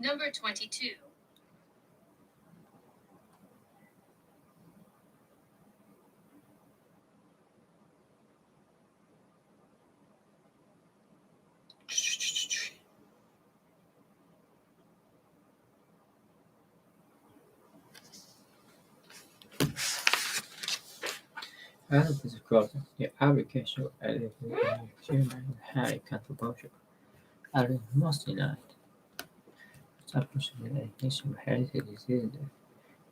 Number 22. As with growth, the application of editing human is highly controversial. At its most denied, suppression and education of hereditary diseases.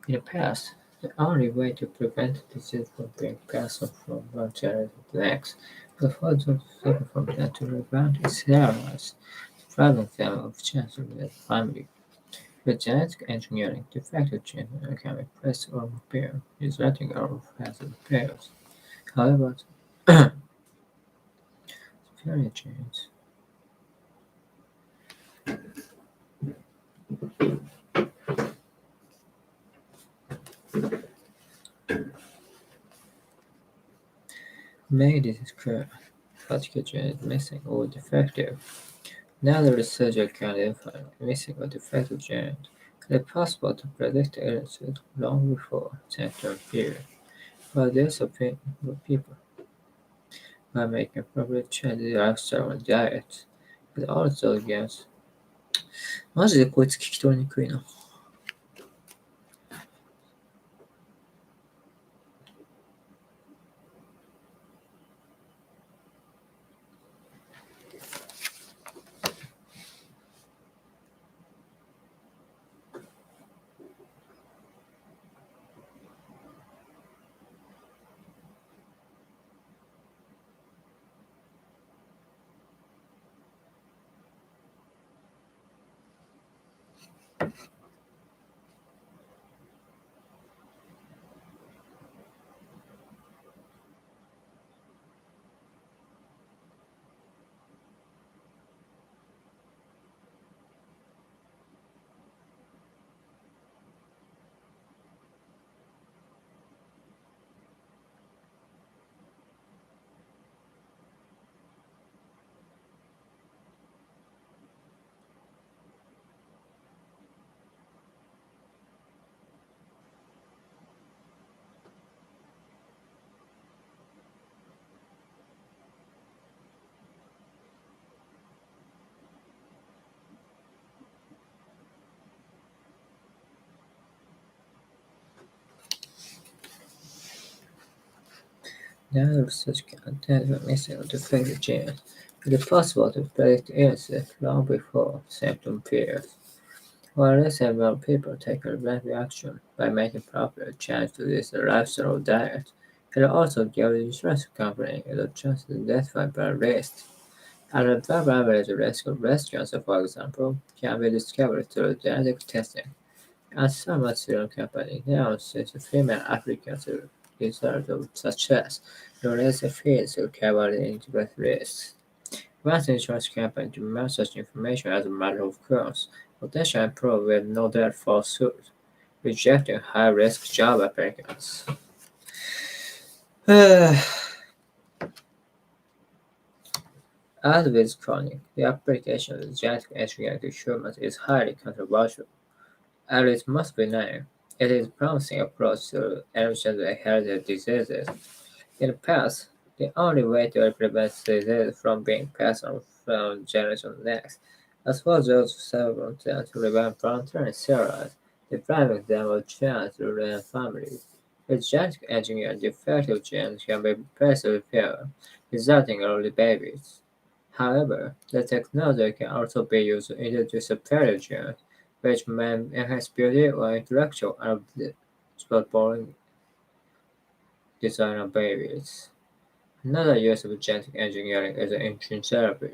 In the past, the only way to prevent disease from being passed on from one generation to the next was for those who suffer from that to prevent and sterilize, depriving them of chance of their family. With genetic engineering, defective genes can be placed or repaired, resulting in offensive repairs. However, superior genes make this clear. Particular gene is missing or defective. Now the researcher can identify missing or defective genes. It is possible to predict illnesses long before symptom appear. But there's a people by making appropriate changes in lifestyle and diet. It also gives マジでこいつ聞き取りにくいな。Now the research can identify missing or defective genes. It is possible to predict illnesses long before symptom appears. While less than well people take preventive action by making proper changes to this lifestyle or diet, it also gives the insurance company the chance to identify bad risk. And the above average risk of breast cancer, for example, can be discovered through genetic testing. And some asylum companies now seek female applicants as a result of success, raise the fees to cover the intimate risks. Once insurance companies demand such information as a matter of course, potential employers will no doubt fall suit, rejecting high-risk job applicants. As with cloning, the application of genetic engineering to humans is highly controversial. As it must be known, it is a promising approach to elimination of hereditary diseases. In the past, the only way to prevent diseases from being passed on from generation to the next was for those who suffer from them to prevent voluntarily sterilize, depriving them of chance to rear families. With genetic engineering, defective genes can be placed or repaired, resulting in early babies. However, the technology can also be used to introduce superior genes, which may enhance beauty or intellectual ability, spot-born design of babies. Another use of genetic engineering is in gene therapy.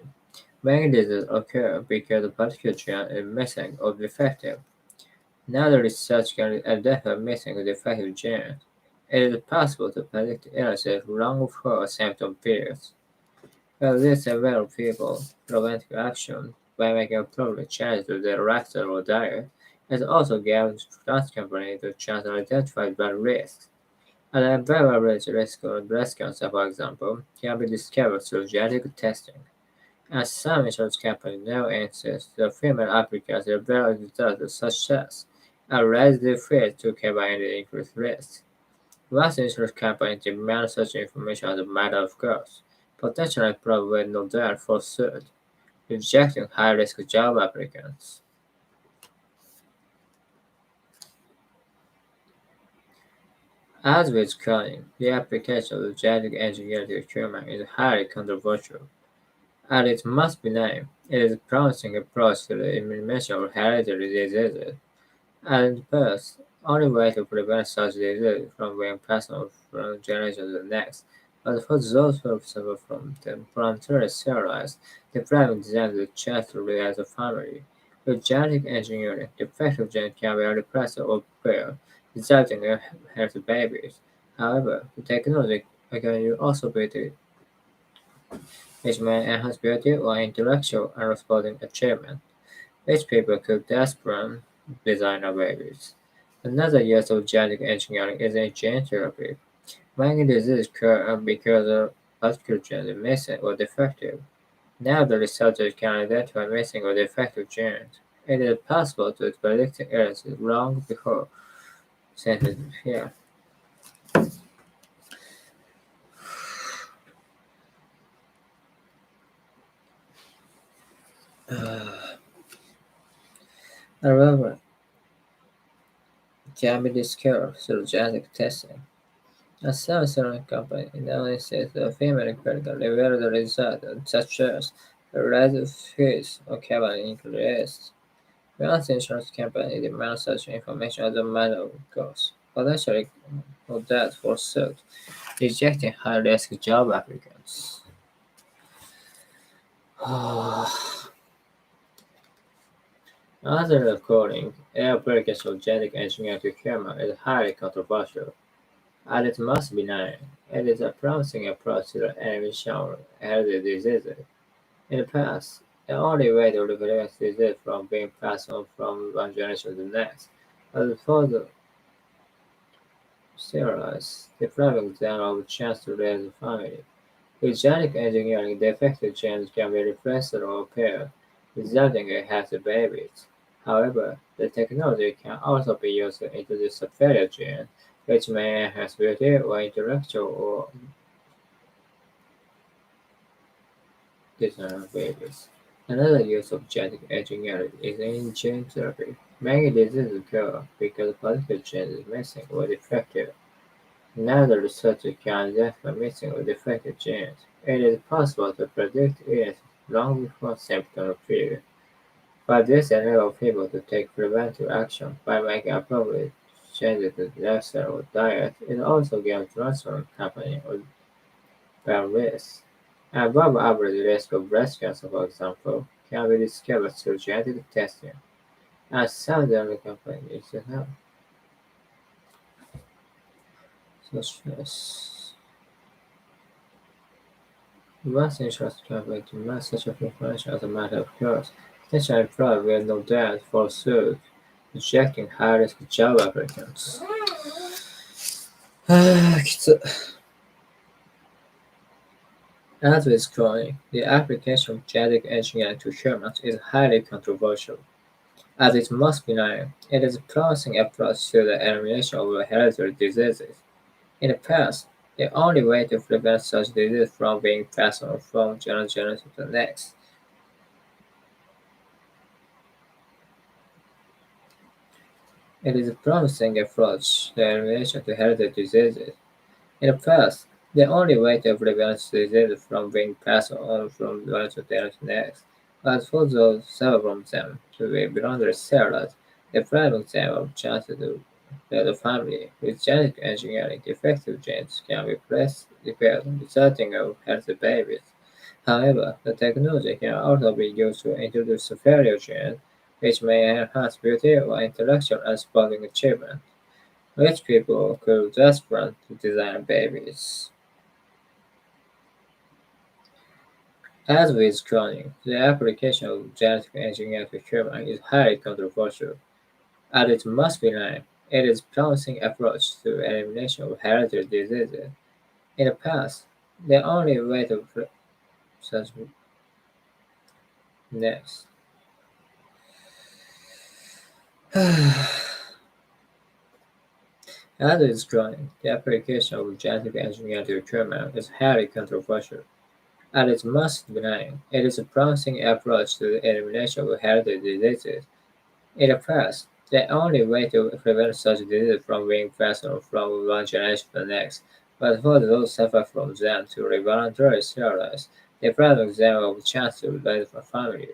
Many diseases occur because a particular gene is missing or defective. Now the research can identify missing or defective genes. It is possible to predict illnesses long before symptom appears. While this avails people preventive action by making appropriate changes to their lifestyle or diet, it also gives insurance companies the chance to identify bad risks. An above-average risk of breast cancer, for example, can be discovered through genetic testing. As some insurance companies now insist that female applicants are better results such as a raised fees to combine the increased risk. Once insurance companies demand such information as a matter of course, potentially provide no doubt for suit, rejecting high-risk job applicants. As with coding, the application of genetic engineering to human is highly controversial. And it must be named, it is a promising approach to the elimination of hereditary diseases, and in the only way to prevent such diseases from being passed on from generation to the next. But for those who suffer from them voluntarily sterilized, depriving them the chance to live as a family. With genetic engineering, defective genes can be repressed or repaired, resulting in healthy babies. However, the technology can also be which may enhance beauty or intellectual and sporting achievement, which people could desperate designer babies. Another use of genetic engineering is in gene therapy. Many diseases occur because of particular genes are missing or defective. Now the researchers can identify missing or defective genes. It is possible to predict illnesses long before symptoms appear. However, it can be discovered through genetic testing. A Samsung company analyzes the female critical revealed the results such as a rise of fees or carbon increase. Once insurance company demand such information as a matter of course, potentially for that for suit, rejecting high-risk job applicants. Another recording, application of genetic engineering to human is highly controversial. And it must be known, it is a promising approach to the elimination of hereditary diseases. In the past, the only way to prevent disease from being passed on from one generation to the next was for the sterilized, depriving them of a chance to raise a family. With genetic engineering, defective genes can be replaced or repaired, resulting in healthy babies. However, the technology can also be used to introduce superior genes, which may enhance beauty or intellectual or design of babies. Another use of genetic engineering is in gene therapy. Many diseases occur because a particular gene is missing or defective. Now the researcher can identify missing or defective genes. It is possible to predict illness long before symptoms appear. But this enables people to take preventive action by making appropriate changes to lifestyle or diet. It also gives restaurant company or risk. Above average risk of breast cancer, for example, can be discovered through genetic testing, as some other companies have, such as most insurance companies demand such information as a matter of course. Potential employer will no doubt fall suit, rejecting high-risk job applicants. きつ。As with cloning, the application of genetic engineering to humans is highly controversial. As it must be known, it is a promising approach to the elimination of hereditary diseases. In the past, the only way to prevent such diseases from being passed on from generation to the next. It is a promising approach to the elimination of hereditary diseases. In the past, the only way to prevent diseases from being passed on from one to the next was for those suffer from them to be voluntarily sterilized, depriving them of chances to build a family. With genetic engineering, defective genes can be repaired, resulting in healthy babies. However, the technology can also be used to introduce superior genes, which may enhance beauty or intellectual and sporting achievement. Rich people could just run to design babies. As with cloning, the application of genetic engineering to humans is highly controversial, and it must be known, it is a promising approach to the elimination of hereditary diseases. In the past, the only way to such Next. As is growing, the application of genetic engineering to human is highly controversial. At its most benign, it is a promising approach to the elimination of hereditary diseases. In the past, the only way to prevent such diseases from being passed on from one generation to the next was for those suffering from them to be voluntarily sterilized, depriving them of the chance to raise a family.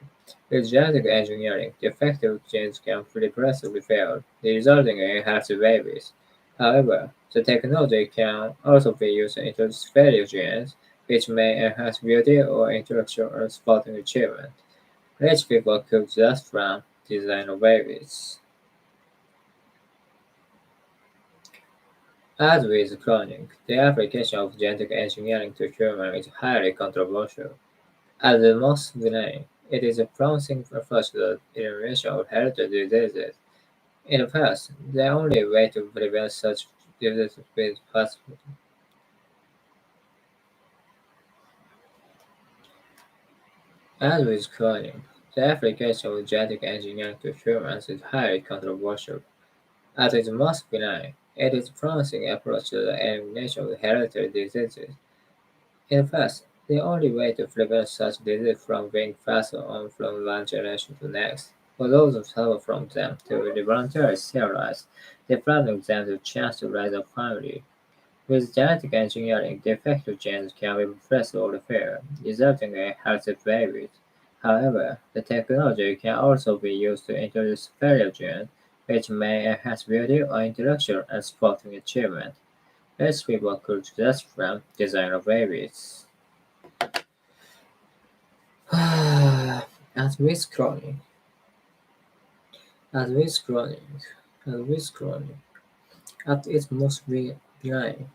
With genetic engineering, defective genes can progressively fail, resulting in healthy babies. However, the technology can also be used to introduce failure genes, which may enhance beauty or intellectual or sporting achievement. Rich people could just from design of babies. As with cloning, the application of genetic engineering to humans is highly controversial. As the most benign, it is a promising approach to the elimination of hereditary diseases. In the past, the only way to prevent such diseases was as with cloning, the application of genetic engineering to humans is highly controversial. At its most benign, it is a promising approach to the elimination of hereditary diseases. In the past, the only way to prevent such diseases from being passed on from one generation to the next was those who suffer from them to be voluntarily sterilized, depriving them the chance to raise a family. With genetic engineering, defective genes can be replaced or repaired, resulting in healthy babies. However, the technology can also be used to introduce superior genes, which may enhance beauty or intellectual and sporting achievement. Rich people could just from designer babies. As with cloning, as with cloning, as with cloning, at its most benign,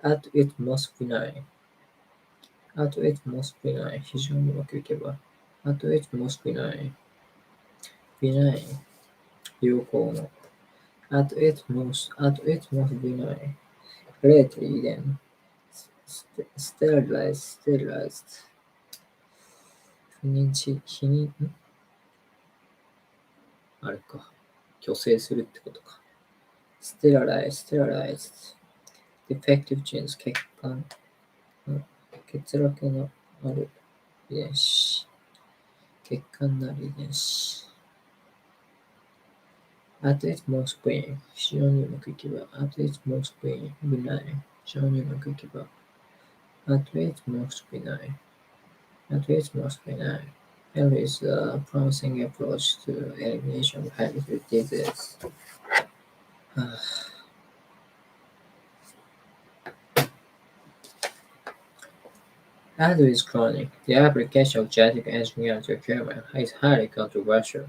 at its most benign, at its most benign, 非常にうまくいけば、at its most benign, 有効の、at its most benign, greatly then, sterilized, 不妊治、避妊、あれか、虚勢するってことか。sterilized, defective genes 欠落のある遺伝子、欠陥のある遺伝子。at its most benign 非常にうまくいけば at its most benign 非常にうまくいけば at its most benign There is a promising approach to elimination of hereditary disease. As with cloning, the application of genetic engineering to humans is highly controversial.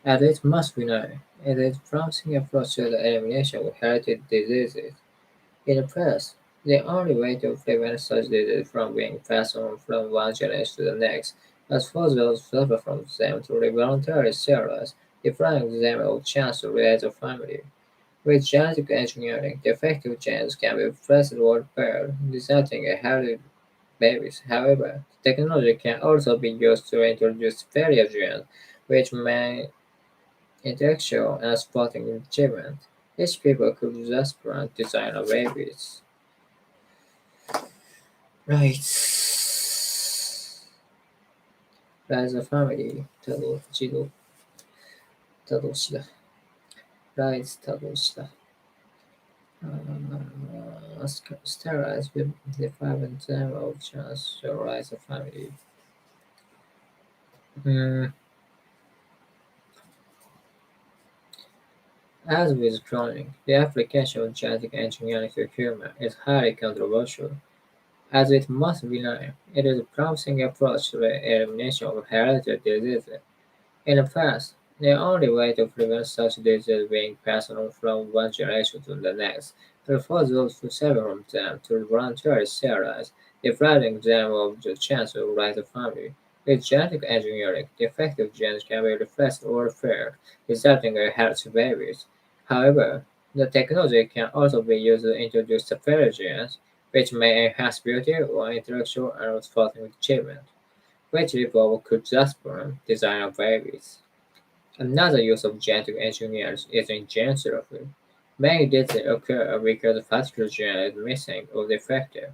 As it must be known, it is a promising approach to the elimination of hereditary diseases. In the past, the only way to prevent such diseases from being passed on from one generation to the next was for those who suffer from them to be voluntarily sterilized, depriving them of a chance to raise a family. With genetic engineering, defective genes can be replaced or repaired, resulting in healthy babies. However, the technology can also be used to introduce superior genes, which may intellectual and sporting achievement. Each people could just brand designer babies. Right. Rise a family 他動詞だ。Rise 他動詞だ。Sterilize with depriving them of chance to rise a family. As with cloning, the application of genetic engineering to humans is highly controversial. As it must be known, it is a promising approach to the elimination of hereditary diseases. In the past, the only way to prevent such diseases being passed on from one generation to the next was for those who suffer from them to voluntarily sterilize, depriving them of the chance to raise a family. With genetic engineering, defective genes can be replaced or repaired, resulting in healthy babies. However, the technology can also be used to introduce superior genes, which may enhance beauty or intellectual and sporting achievement. which involve cross-platform design of babies. Another use of genetic engineering is in gene therapy. Many diseases occur because a particular gene is missing or defective.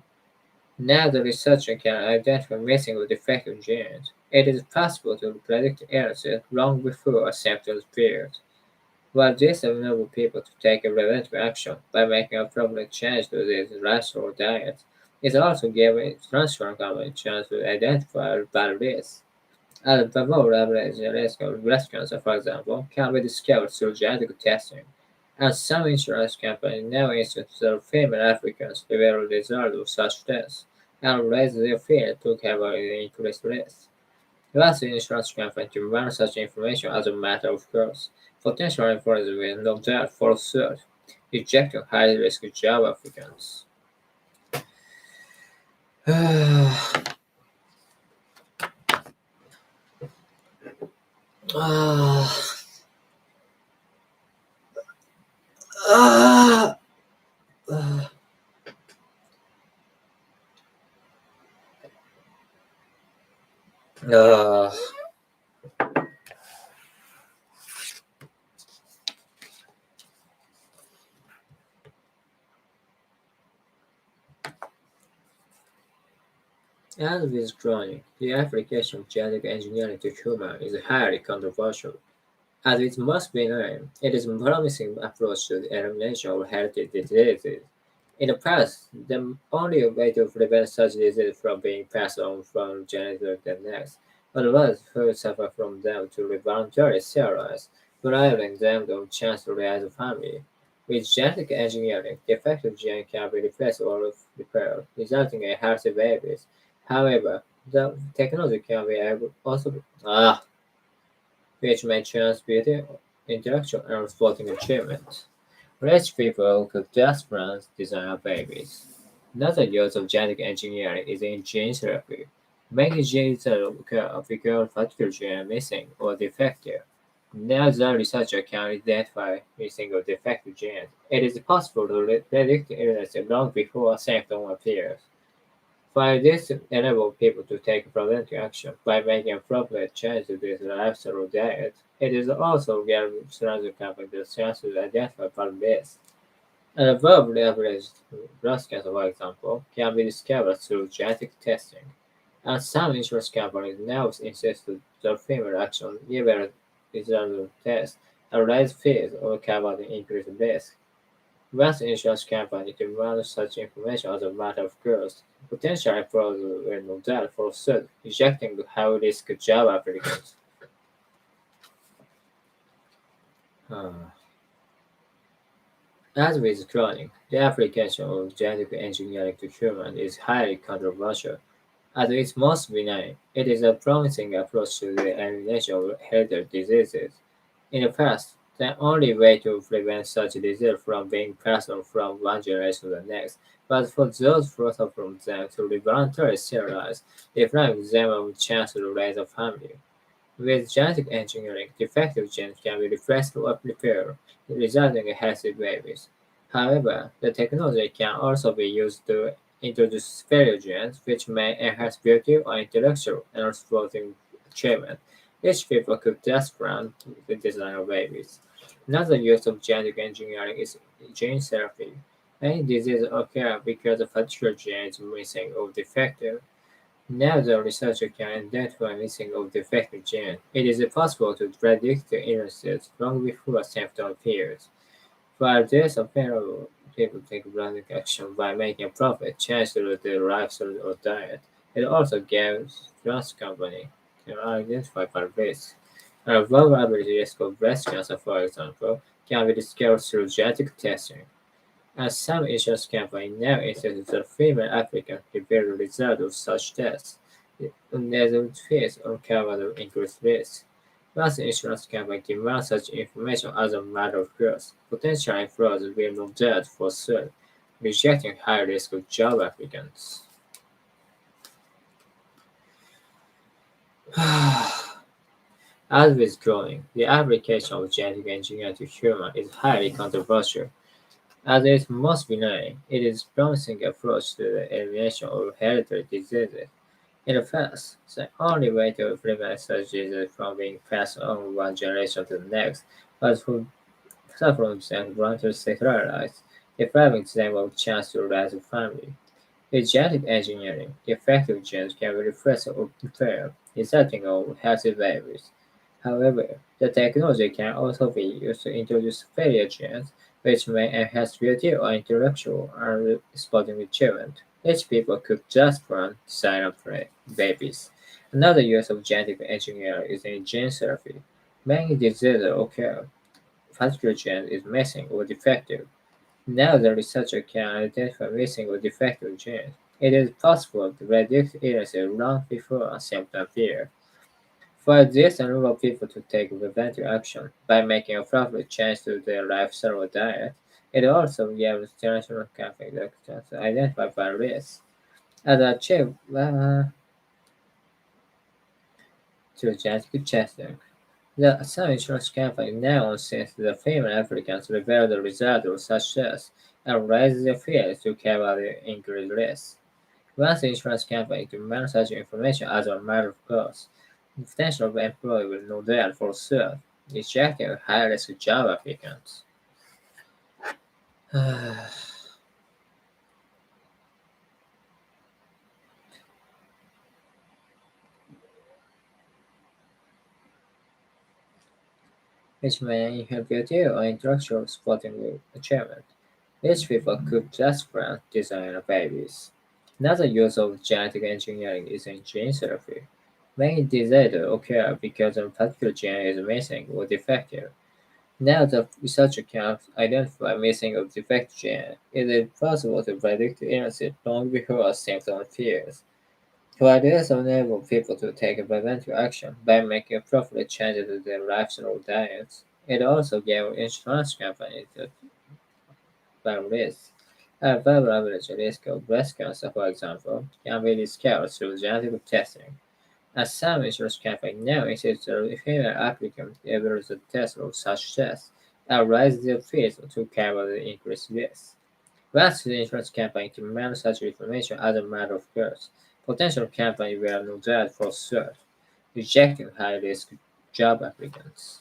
Now the researcher can identify missing or defective genes. It is possible to predict illnesses long before a symptom appears. While this enables people to take a preventive action by making appropriate change to their lifestyle or diet, it also gives insurance companies a chance to identify bad risks. As above average risk of breast cancer, for example, can be discovered through genetic testing, and some insurance companies now insist that female Africans reveal the result of such tests and raise their fee to cover the increased risk. Thus, insurance companies demand such information as a matter of course. Potential employers will no doubt follow suit, rejecting high-risk job applicants. As with cloning, the application of genetic engineering to humans is highly controversial. As it must be known, it is a promising approach to the elimination of hereditary diseases. In the past, the only way to prevent such diseases from being passed on from generation to the next was who suffer from them to be voluntarily sterilized, enabling them the chance to raise a family. With genetic engineering, defective genes can be replaced or repaired, resulting in healthy babies. However, the technology can be able also which may chance beauty, intellectual, and sporting achievement. Rich people could just plans design of babies. Another use of genetic engineering is in gene therapy. Many genes that occur because particular gene are missing or defective. Now the researcher can identify missing or defective genes. It is possible to predict illness long before a symptom appears. While this enables people to take preventive action by making appropriate changes to their lifestyle or diet, it is also gives insurance companies the chance to identify bad risks. An above-average breast cancer, for example, can be discovered through genetic testing, and some insurance companies now insist that female action even result tests and raise fees or cover the increased risk. Once insurance companies demand such information as a matter of course, potential employers will no doubt follow suit, rejecting high-risk job applicants. Uh, As with cloning, the application of genetic engineering to humans is highly controversial. As it must be known, it is a promising approach to the elimination of hereditary diseases. In the past, the only way to prevent such diseases from being passed on from one generation to the next was for those who suffer from them to be voluntarily sterilized, depriving them of a chance to raise a family. With genetic engineering, defective genes can be replaced or repaired, resulting in healthy babies. However, the technology can also be used to introduce superior genes, which may enhance beauty or intellectual and sporting achievement. Each people could test around the design of babies. Another use of genetic engineering is gene therapy. Many diseases occur because a particular gene is missing or defective. Now the researcher can identify missing or defective genes. It is possible to predict the illnesses long before a symptom appears. While this available, people take drastic action by making appropriate changes to their lifestyle or diet. It also gives insurance company can identify bad risks. A vulnerability risk of breast cancer, for example, can be discovered through genetic testing. As some insurance companies now insist that female applicants reveal the result of such tests, the fees or cover the increased risk. Once insurance companies demand such information as a matter of course, potential employers will no doubt for suit, rejecting high-risk job applicants. As with cloning, the application of genetic engineering to humans is highly controversial. As it must be known, it is a promising approach to the elimination of hereditary diseases. In the past, the only way to prevent such diseases from being passed on one generation to the next was for suffering them granted secular rights, depriving them of chance to raise a family. With genetic engineering, defective genes can be repressed or impaired, resulting in healthy babies. However, the technology can also be used to introduce failure genes, which may enhance beauty or intellectual or sporting achievement. Rich people could just born design of babies. Another use of genetic engineering is in gene therapy. Many diseases occur. Particular gene is missing or defective. Now the researcher can identify missing or defective genes. It is possible to predict illnesses long before symptoms appear. For this enable people to take preventive action by making appropriate changes to their lifestyle or diet. It also gives international companies to identify by risk and achieve to genetic testing. Some insurance companies now since the female applicants reveal the results of such tests and raise their fees to cover the increased risk. Once the insurance company demands such information as a matter of course, the potential employee will no doubt forsooth rejecting high-risk job applicants. Which may inhibit or intellectual sporting achievement. Rich people could just plant designer babies. Another use of genetic engineering is in gene therapy. Many diseases occur because a particular gene is missing or defective. Now the researcher can identify missing or defective genes. It is possible to predict illnesses long before symptoms appear. While this enables people to take preventive action by making appropriate changes to their lifestyle or diets, it also gives insurance companies the risk. A above average risk of breast cancer, for example, can be discovered through genetic testing. As some insurance companies now insist that female applicants able to test of such tests and raise their fees to cover the increased risk. Once the insurance company demands such information as a matter of course, potential companies will no doubt forsooth, rejecting high-risk job applicants.